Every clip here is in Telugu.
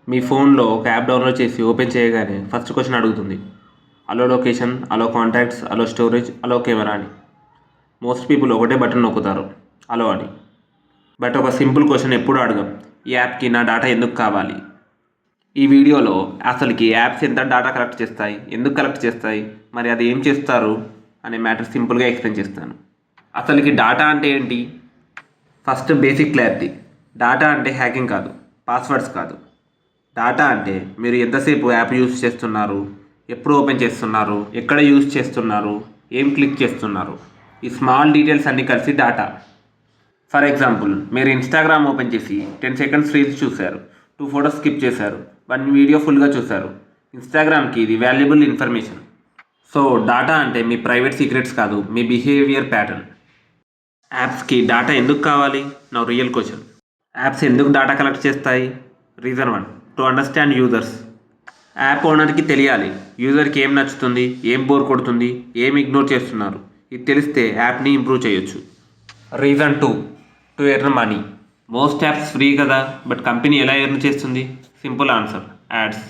మీ ఫోన్లో ఒక యాప్ డౌన్లోడ్ చేసి ఓపెన్ చేయగానే ఫస్ట్ క్వశ్చన్ అడుగుతుంది, అలో లొకేషన్, అలో కాంటాక్ట్స్, అలో స్టోరేజ్, అలో కెమెరా అని. మోస్ట్ పీపుల్ ఒకటే బటన్ నొక్కుతారు, అలో అని. బట్ ఒక సింపుల్ క్వశ్చన్ ఎప్పుడు అడగం, ఈ యాప్కి నా డేటా ఎందుకు కావాలి? ఈ వీడియోలో అసలుకి యాప్స్ ఎంత డేటా కలెక్ట్ చేస్తాయి, ఎందుకు కలెక్ట్ చేస్తాయి, మరి అది ఏం చేస్తారు అనే మ్యాటర్ సింపుల్గా ఎక్స్ప్లెయిన్ చేస్తాను. అసలుకి డేటా అంటే ఏంటి? First basic clarity. డేటా అంటే హ్యాకింగ్ కాదు, పాస్వర్డ్స్ కాదు. డేటా అంటే మీరు ఎంతసేపు యాప్ యూజ్ చేస్తున్నారు, ఎప్పుడు ఓపెన్ చేస్తున్నారు, ఎక్కడ యూజ్ చేస్తున్నారు, ఏం క్లిక్ చేస్తున్నారు, ఈ స్మాల్ డీటెయిల్స్ అన్నీ కలిసి డేటా. ఫర్ ఎగ్జాంపుల్, మీరు ఇన్స్టాగ్రామ్ ఓపెన్ చేసి 10 సెకండ్స్ రీల్స్ చూశారు, 2 ఫోటోస్ స్కిప్ చేశారు, 1 వీడియో ఫుల్గా చూశారు. ఇన్స్టాగ్రామ్కి ఇది వాల్యుబుల్ ఇన్ఫర్మేషన్. సో డేటా అంటే మీ ప్రైవేట్ సీక్రెట్స్ కాదు, మీ బిహేవియర్ ప్యాటర్న్. యాప్స్కి డేటా ఎందుకు కావాలి? నా రియల్ క్వశ్చన్. యాప్స్ ఎందుకు డేటా కలెక్ట్ చేస్తాయి? Reason 1, to understand users. App ఓనర్కి తెలియాలి యూజర్కి ఏం నచ్చుతుంది, ఏం బోర్ కొడుతుంది, ఏం ఇగ్నోర్ చేస్తున్నారు. ఇది తెలిస్తే యాప్ని ఇంప్రూవ్ చేయొచ్చు. Reason 2, to earn money. Most apps free కదా, బట్ కంపెనీ ఎలా ఎర్న్ చేస్తుంది? Simple answer, ads.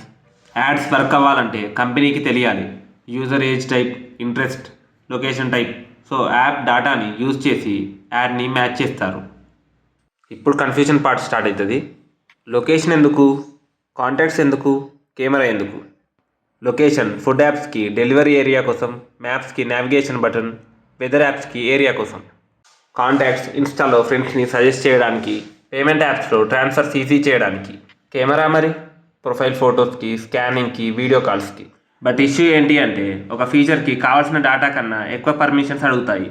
Ads work అవ్వాలంటే కంపెనీకి తెలియాలి user age type, interest, location type. So app డేటాని యూజ్ చేసి యాడ్ని మ్యాచ్ చేస్తారు. ఇప్పుడు కన్ఫ్యూజన్ పార్ట్ స్టార్ట్ అవుతుంది. లొకేషన్ ఎందుకు, కాంటాక్ట్స్ ఎందుకు, కెమెరా ఎందుకు? లొకేషన్ ఫుడ్ యాప్స్కి డెలివరీ ఏరియా కోసం, మ్యాప్స్కి నావిగేషన్ బటన్, వెదర్ యాప్స్కి ఏరియా కోసం. కాంటాక్ట్స్ ఇన్స్టాలో ఫ్రెండ్స్ని సజెస్ట్ చేయడానికి, పేమెంట్ యాప్స్లో ట్రాన్స్ఫర్స్ ఈజీ చేయడానికి. కెమెరా మరి ప్రొఫైల్ ఫొటోస్కి, స్కానింగ్కి, వీడియో కాల్స్కి. బట్ ఇష్యూ ఏంటి అంటే ఒక ఫీచర్కి కావాల్సిన డేటా కన్నా ఎక్కువ పర్మిషన్స్ అడుగుతాయి.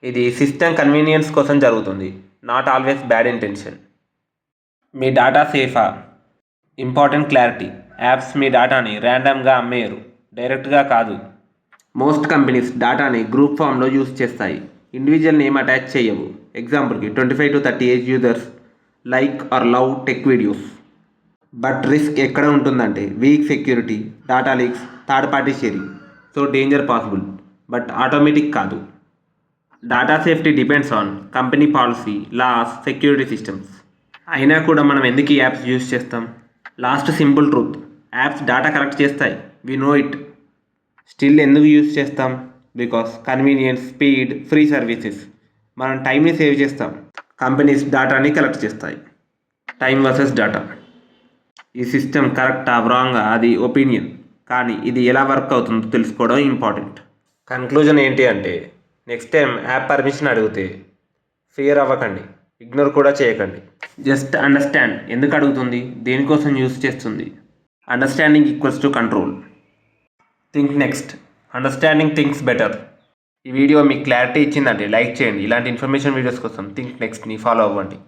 ఇది సిస్టమ్ కన్వీనియన్స్ కోసం జరుగుతుంది, నాట్ ఆల్వేస్ బ్యాడ్ ఇంటెన్షన్. మీ డేటా సేఫా? Important clarity. యాప్స్ మీ డేటాని ర్యాండమ్గా అమ్మేయరు, డైరెక్ట్గా కాదు. మోస్ట్ కంపెనీస్ డేటాని గ్రూప్ ఫామ్లో యూస్ చేస్తాయి, ఇండివిజువల్ నేమ్ అటాచ్ చేయవు. ఎగ్జాంపుల్కి 25 to 30 age users like or love tech videos. But risk ఎక్కడ ఉంటుందంటే weak security, data leaks, third party sharing. So danger possible, but automatic కాదు. Data safety depends on company policy, laws, security systems. అయినా కూడా మనం ఎందుకు ఈ యాప్స్ యూజ్ చేస్తాం? Last simple truth, apps data collect చేస్తాయి, వి నో ఇట్. స్టిల్ ఎందుకు యూజ్ చేస్తాం? Because convenience, speed, free services. మనం టైంని సేవ్ చేస్తాం, కంపెనీస్ డేటాని కలెక్ట్ చేస్తాయి. Time versus data. ఈ సిస్టమ్ కరెక్టా రాంగా అది ఒపీనియన్, కానీ ఇది ఎలా వర్క్ అవుతుందో తెలుసుకోవడం ఇంపార్టెంట్. కన్క్లూజన్ ఏంటి అంటే, నెక్స్ట్ టైం యాప్ పర్మిషన్ అడిగితే ఫియర్ అవ్వకండి, ఇగ్నోర్ కూడా చేయకండి. జస్ట్ అండర్స్టాండ్ ఎందుకు అడుగుతుంది, దేనికోసం యూస్ చేస్తుంది. Understanding equals to control. Think next, understanding things better. ఈ వీడియో మీకు క్లారిటీ ఇచ్చిందంటే లైక్ చేయండి. ఇలాంటి ఇన్ఫర్మేషన్ వీడియోస్ కోసం థింక్ నెక్స్ట్ని ఫాలో అవ్వండి.